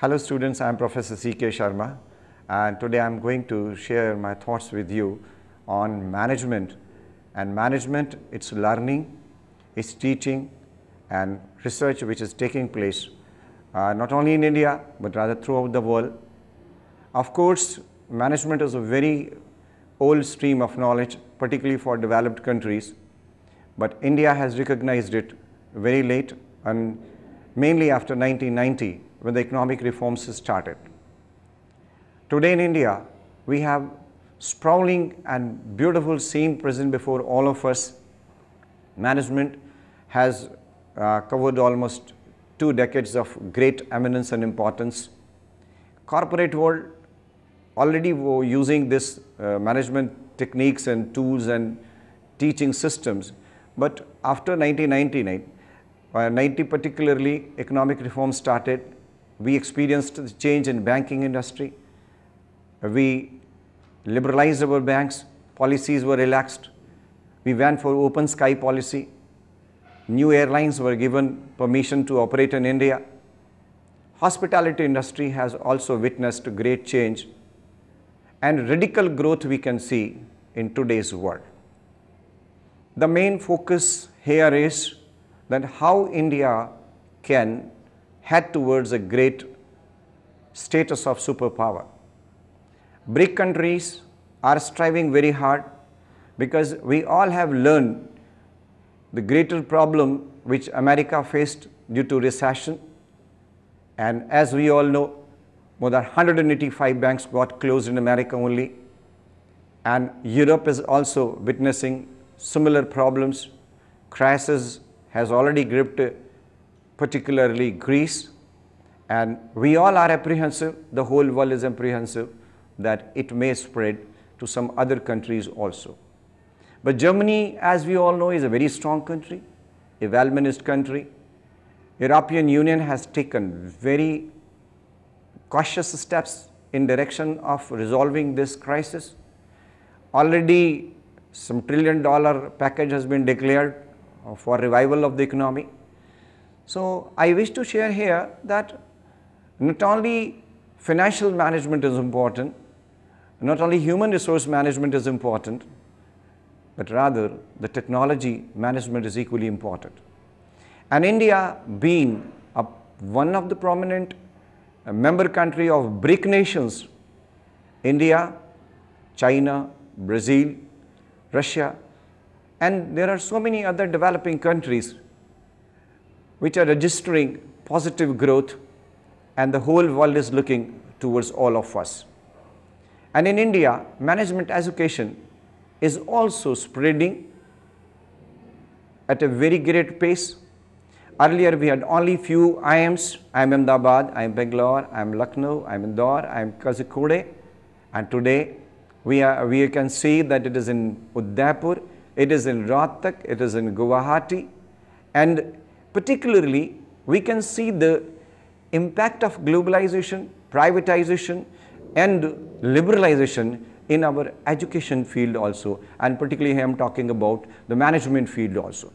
Hello students, I am Professor C.K. Sharma and today I am going to share my thoughts with you on management. And management, it's learning, it's teaching and research which is taking place not only in India but rather throughout the world. Of course, management is a very old stream of knowledge, particularly for developed countries, but India has recognized it very late and mainly after 1990 when the economic reforms started. Today in India, we have sprawling and beautiful scene present before all of us. Management has covered almost 2 decades of great eminence and importance. Corporate world already were using this management techniques and tools and teaching systems, but after 1999, 90 particularly, economic reform started. We experienced the change in banking industry. We liberalized our banks, policies were relaxed. We went for open sky policy. New airlines were given permission to operate in India. Hospitality industry has also witnessed great change and radical growth we can see in today's world. The main focus here is that how India can head towards a great status of superpower. BRIC countries are striving very hard because we all have learned the greater problem which America faced due to recession. And as we all know, more than 185 banks got closed in America only. And Europe is also witnessing similar problems. Crisis has already gripped particularly Greece, and we all are apprehensive, the whole world is apprehensive that it may spread to some other countries also. But Germany, as we all know, is a very strong country, a well-managed country. European Union has taken very cautious steps in direction of resolving this crisis. Already some $1 trillion package has been declared for revival of the economy. So I wish to share here that not only financial management is important, not only human resource management is important, but rather the technology management is equally important. And India being one of the prominent member country of BRIC nations, India, China, Brazil, Russia, and there are so many other developing countries which are registering positive growth, and the whole world is looking towards all of us. And in India, management education is also spreading at a very great pace. Earlier we had only few IIMs. I am Ahmedabad, I am Bangalore, I am Lucknow, I am Indore, I am Kozhikode, and today we can see that it is in Udaipur, it is in Rohtak, it is in Guwahati, and particularly we can see the impact of globalization, privatization and liberalization in our education field also, and particularly I am talking about the management field also.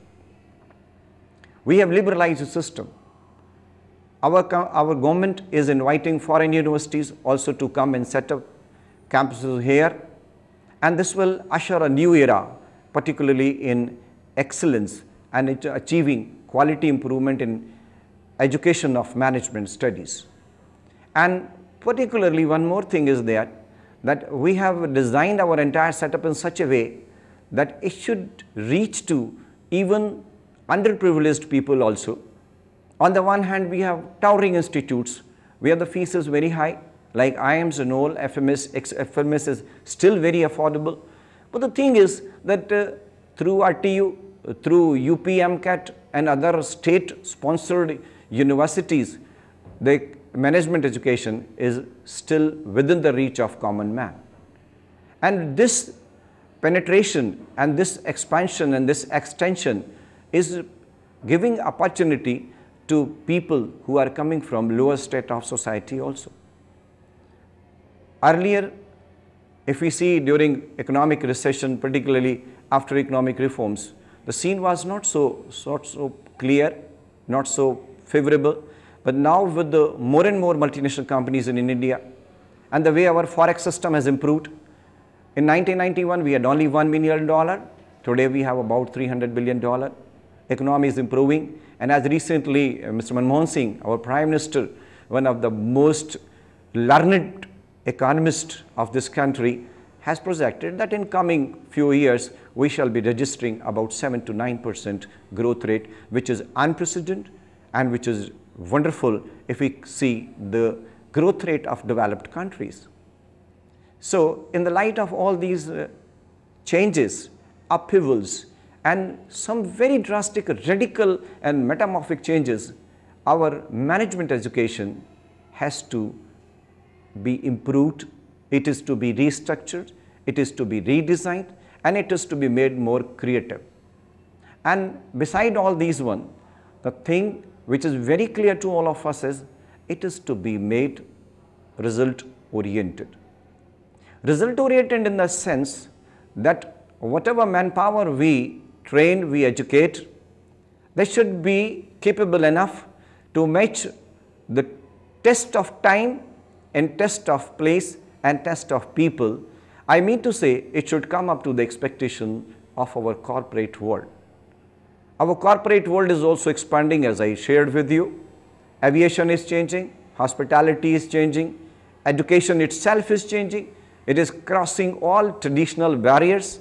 We have liberalized the system. Our government is inviting foreign universities also to come and set up campuses here, and this will usher a new era, particularly in excellence and achieving quality improvement in education of management studies. And particularly one more thing is that we have designed our entire setup in such a way that it should reach to even underprivileged people also. On the one hand, we have towering institutes where the fees is very high, like IIMs and all, FMS is still very affordable. But the thing is that through RTU, through UPMCAT and other state-sponsored universities, the management education is still within the reach of common man. And this penetration and this expansion and this extension is giving opportunity to people who are coming from lower state of society also. Earlier, if we see during economic recession, particularly after economic reforms, the scene was not so clear, not so favorable. But now with the more and more multinational companies in India and the way our forex system has improved, in 1991 we had only $1 million. Today we have about $300 billion. Economy is improving, and as recently Mr. Manmohan Singh, our Prime Minister, one of the most learned economists of this country, has projected that in coming few years we shall be registering about 7 to 9% growth rate, which is unprecedented and which is wonderful if we see the growth rate of developed countries. So in the light of all these changes, upheavals, and some very drastic, radical and metamorphic changes, our management education has to be improved, it is to be restructured, it is to be redesigned, and it is to be made more creative. And beside all these one, the thing which is very clear to all of us is it is to be made result oriented. Result oriented in the sense that whatever manpower we train, we educate, they should be capable enough to match the test of time and test of place and test of people. I mean to say it should come up to the expectation of our corporate world. Our corporate world is also expanding, as I shared with you. Aviation is changing, hospitality is changing, education itself is changing. It is crossing all traditional barriers.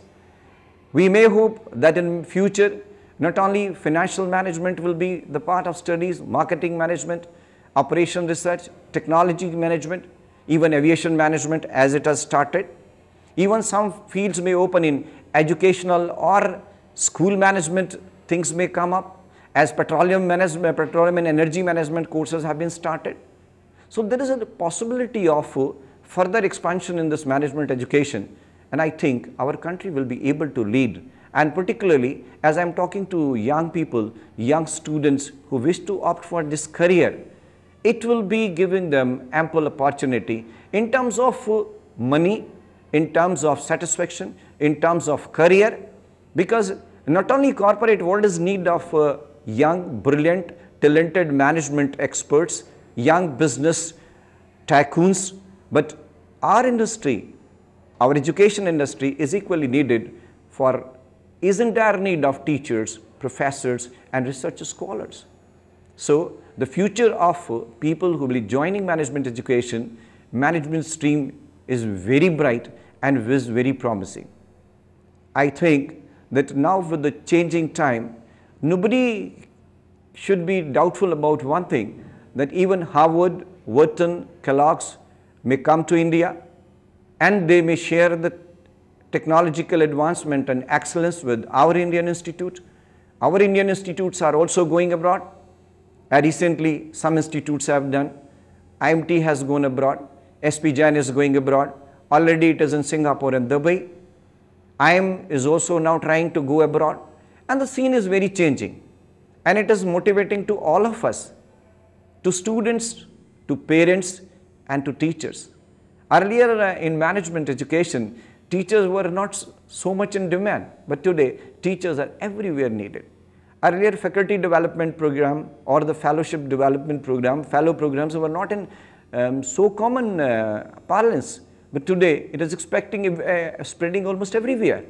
We may hope that in future, not only financial management will be the part of studies, marketing management, operation research, technology management, even aviation management as it has started. Even some fields may open in educational or school management, things may come up as petroleum management, petroleum and energy management courses have been started. So there is a possibility of further expansion in this management education, and I think our country will be able to lead. And particularly as I am talking to young people, young students who wish to opt for this career, it will be giving them ample opportunity in terms of money, in terms of satisfaction, in terms of career, because not only corporate world is in need of young, brilliant, talented management experts, young business tycoons, but our industry, our education industry is equally needed for is in dire need of teachers, professors and research scholars. So the future of people who will be joining management education, management stream is very bright and is very promising. I think that now with the changing time, nobody should be doubtful about one thing, that even Harvard, Wharton, Kellogg's may come to India and they may share the technological advancement and excellence with our Indian institute. Our Indian institutes are also going abroad. Recently, some institutes have done. IMT has gone abroad. SP Jain is going abroad. Already it is in Singapore and Dubai. IM is also now trying to go abroad. And the scene is very changing. And it is motivating to all of us, to students, to parents and to teachers. Earlier in management education, teachers were not so much in demand, but today teachers are everywhere needed. Earlier faculty development program or the fellowship development program, fellow programs were not in so common parlance, but today it is spreading almost everywhere.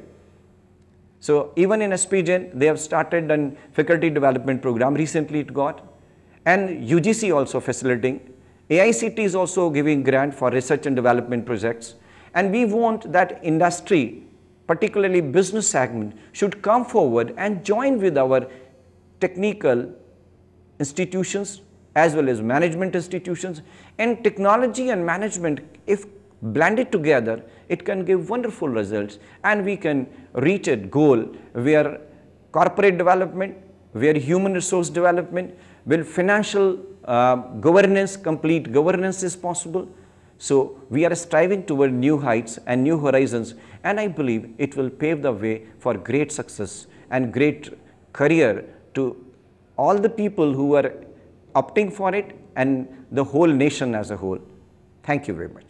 So even in SP Jain, they have started a faculty development program, recently it got, and UGC also facilitating. AICT is also giving grant for research and development projects, and we want that industry, particularly business segment, should come forward and join with our technical institutions as well as management institutions. And technology and management, if blended together, it can give wonderful results, and we can reach a goal where corporate development, where human resource development, where financial governance, complete governance is possible. So we are striving toward new heights and new horizons, and I believe it will pave the way for great success and great career to all the people who are opting for it and the whole nation as a whole. Thank you very much.